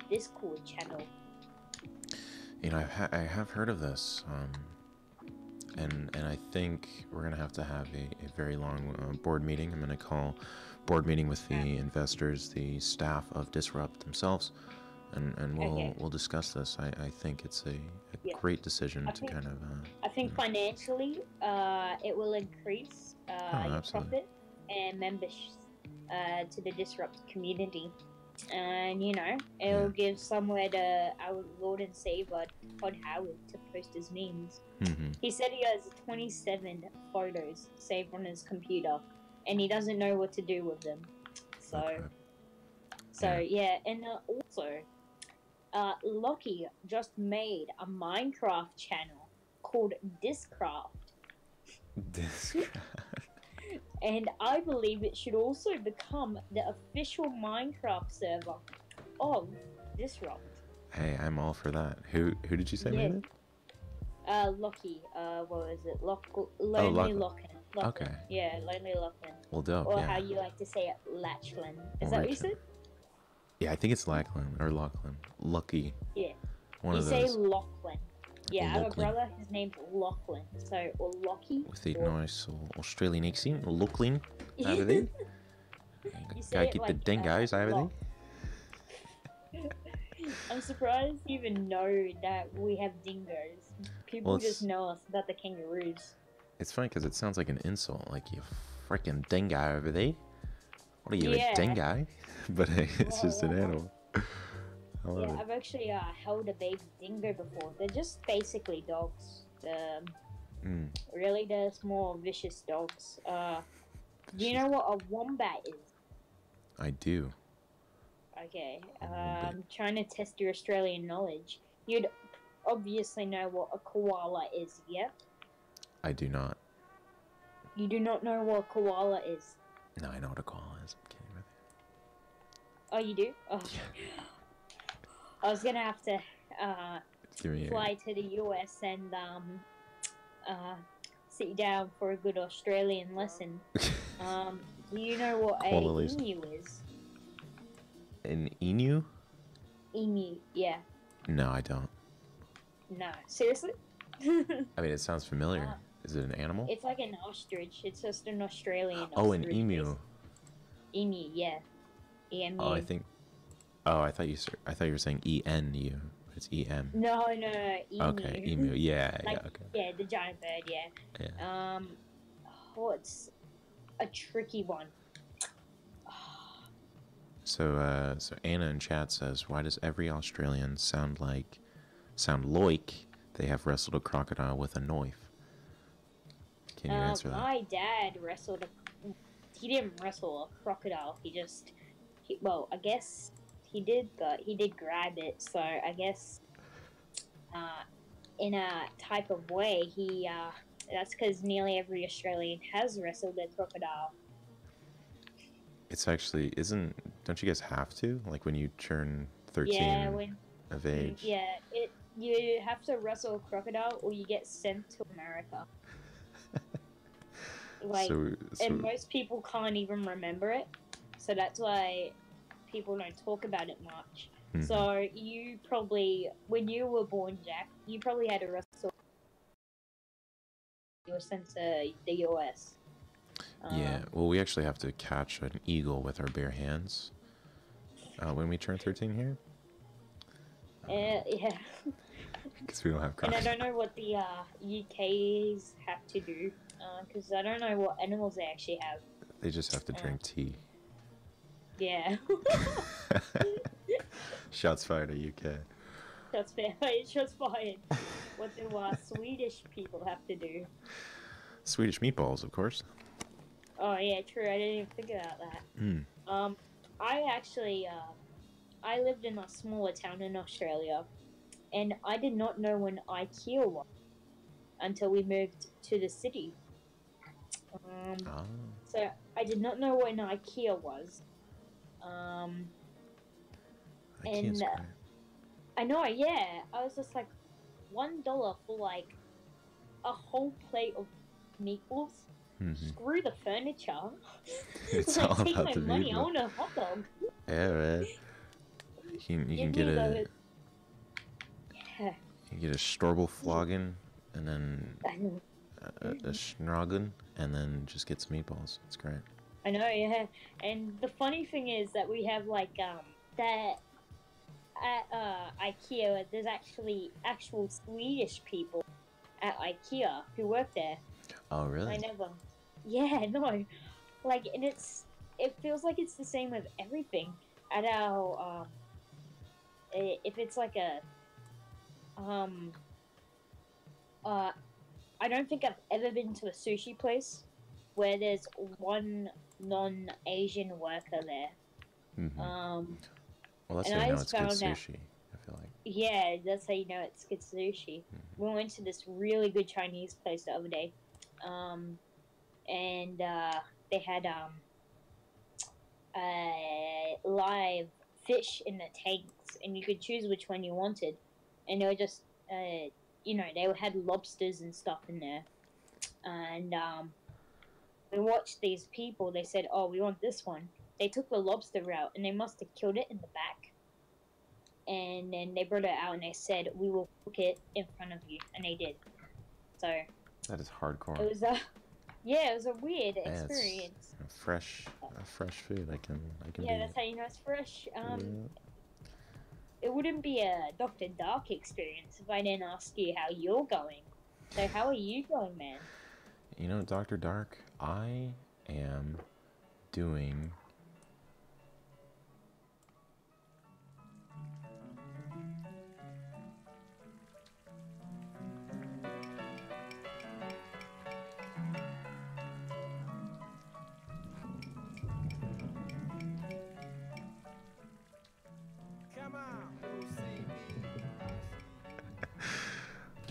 Discord channel. I have heard of this, and I think we're gonna have to have a very long board meeting. I'm gonna call board meeting with the investors, the staff of Disrupt themselves, and we'll discuss this. I think it's a great decision to kind of. I think financially, it will increase your absolutely. profit and members to the Disrupt community. And, it'll give somewhere to our Lord and Savior, Todd Howard, to post his memes. Mm-hmm. He said he has 27 photos saved on his computer, and he doesn't know what to do with them. And also, Loki just made a Minecraft channel called Discraft. And I believe it should also become the official Minecraft server of Disrupt. Hey, I'm all for that. Who did you say made it? Loki. What was it? Lonely Lockin. Okay. Yeah, Lonely Lockin. Well, dope. Or yeah. how you like to say it, Lachlan. Is that what you said? Yeah, I think it's Lachlan or Lachlan. Lucky. Yeah. One you of say those. Lachlan. Yeah, I have a Lachlan. brother. His name's Lachlan. So, or Lockie. With a nice Australian accent, Lachlan. Over there. Gotta keep the dingoes over there. I'm surprised you even know that we have dingoes. People just know us about the kangaroos. It's funny because it sounds like an insult, like you freaking dingo over there. What are you, a dingo? But hey, it's just an animal. I love it. I've actually held a baby dingo before. They're just basically dogs. Really, they're small, vicious dogs. Do you know what a wombat is? I do. Okay, I'm trying to test your Australian knowledge. You'd obviously know what a koala is, yeah? I do not. You do not know what a koala is? No, I know what a koala is. I'm kidding with you. Oh, you do? Oh. I was gonna have to fly to the US and sit down for a good Australian lesson. Do you know what an emu is? An emu? Emu, yeah. No, I don't. No, seriously? I mean, it sounds familiar. Is it an animal? It's like an ostrich. It's just an Australian ostrich. Oh, an emu. Emu, yeah. EMU. Oh, I thought you were saying E-N-U. It's E-M. No, emu. Okay, emu. Yeah, like, okay. Yeah, the giant bird, yeah. Yeah. It's a tricky one. So Anna in chat says, why does every Australian sound like they have wrestled a crocodile with a knife? Can you answer that? My dad wrestled he didn't wrestle a crocodile. Well, I guess he did, but he did grab it. So I guess, in a type of way, that's because nearly every Australian has wrestled a crocodile. It's actually, don't you guys have to? Like when you turn 13 of age? Yeah, you have to wrestle a crocodile or you get sent to America. And most people can't even remember it, so that's why people don't talk about it much. Mm-hmm. So you probably, when you were born, Jack, you probably had to wrestle. You were sent to the US. Yeah, well, we actually have to catch an eagle with our bare hands when we turn 13 here. Yeah. Because we don't have crocodiles. And I don't know what the UKs have to do, because I don't know what animals they actually have. They just have to drink tea. Yeah. Shots fired at UK. Shots fired. What do Swedish people have to do? Swedish meatballs, of course. Oh yeah, true. I didn't even think about that. I actually, I lived in a smaller town in Australia, and I did not know when IKEA was until we moved to the city. So I did not know when IKEA was. IKEA's great. I know, yeah. I was just like, $1 for like a whole plate of meatballs. Mm-hmm. Screw the furniture. It's like, all take about my the money. meatball. I want a hot dog. Yeah, man. You can get a Storbel flogging and then a Schnoggin and then just get some meatballs. It's great. I know, yeah. And the funny thing is that we have like that at IKEA. There's actually actual Swedish people at IKEA who work there. Oh, really? I never. Yeah, no. Like, and it feels like it's the same with everything. At our, if it's like a, I don't think I've ever been to a sushi place where there's one non-Asian worker there. Mm-hmm. Well, that's how you know it's good sushi, I feel like. Yeah, that's how you know it's good sushi. Mm-hmm. We went to this really good Chinese place the other day. And they had live fish in the tanks, and you could choose which one you wanted. And they were just, they had lobsters and stuff in there. And we watched these people. They said, "Oh, we want this one." They took the lobster out, and they must have killed it in the back. And then they brought it out, and they said, "We will cook it in front of you," and they did. So. That is hardcore. It was it was a weird experience. Fresh food. I can. Yeah, that's how you know it's fresh. It wouldn't be a Dr. Dark experience if I didn't ask you how you're going. So how are you going, man? You know, Dr. Dark, I am doing.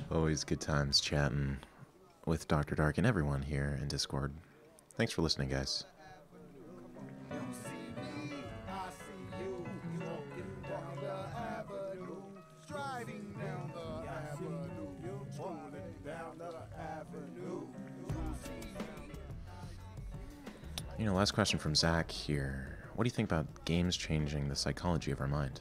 Always good times chatting with Dr. Dark and everyone here in Discord. Thanks for listening, guys. You know, last question from Zach here. What do you think about games changing the psychology of our mind?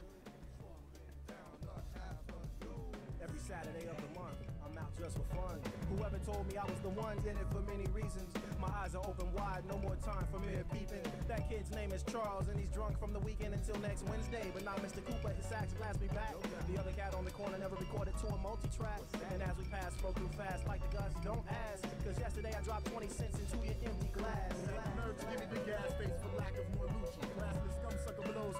Kid's name is Charles and he's drunk from the weekend until next Wednesday. But now Mr. Cooper, his sax blast me back. The other cat on the corner never recorded to a multi-track. And as we pass, flow through fast like the guts, don't ask. Cause yesterday I dropped 20 cents into your empty glass. Nerve to give me the gas face for lack of more Lucci. Classless scum sucker below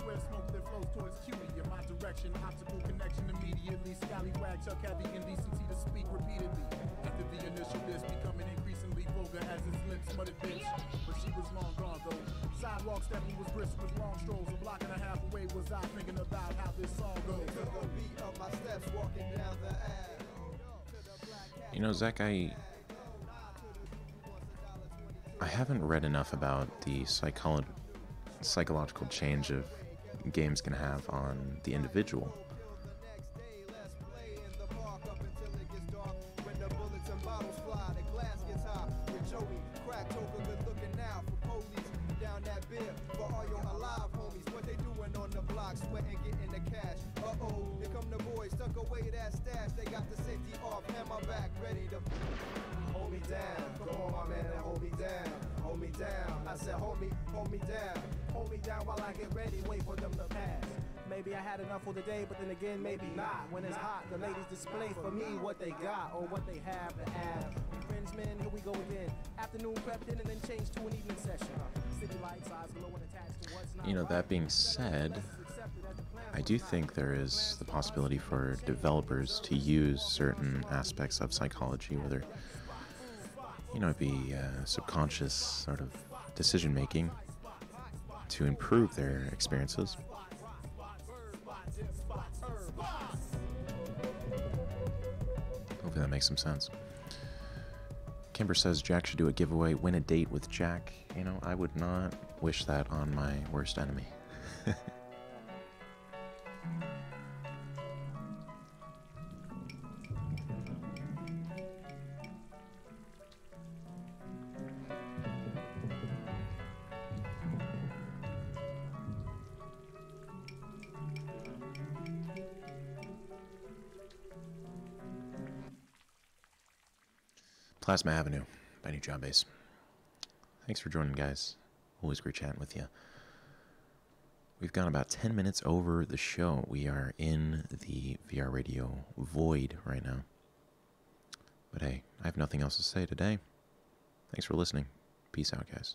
direction. Optical connection immediately. Scallywag Chuck had the indecency to speak repeatedly. After the initial diss, becoming increasingly vulgar as his lips muttered bitch. But she was long gone though. Sidewalk stepping was brisk with long strolls. A block and a half away was I thinking about how this song goes. To the beat of my steps walking down the aisle. You know, Zach, I haven't read enough about the psychological change of games can have on the individual. Maybe I had enough for the day, but then again, maybe not. When it's hot, the ladies display for me what they got or what they have to add. Infringement, here we go again. Afternoon prepped in and then changed to an evening session. City lights, eyes glow and attached to what's not. You know, that being said, I do think there is the possibility for developers to use certain aspects of psychology, whether, you know, it be subconscious sort of decision making to improve their experiences. Hopefully that makes some sense. Kimber says Jack should do a giveaway, win a date with Jack. You know, I would not wish that on my worst enemy. Plasma Avenue by New Job Base. Thanks for joining, guys. Always great chatting with you. We've gone about 10 minutes over the show. We are in the VR Radio void right now. But hey, I have nothing else to say today. Thanks for listening. Peace out, guys.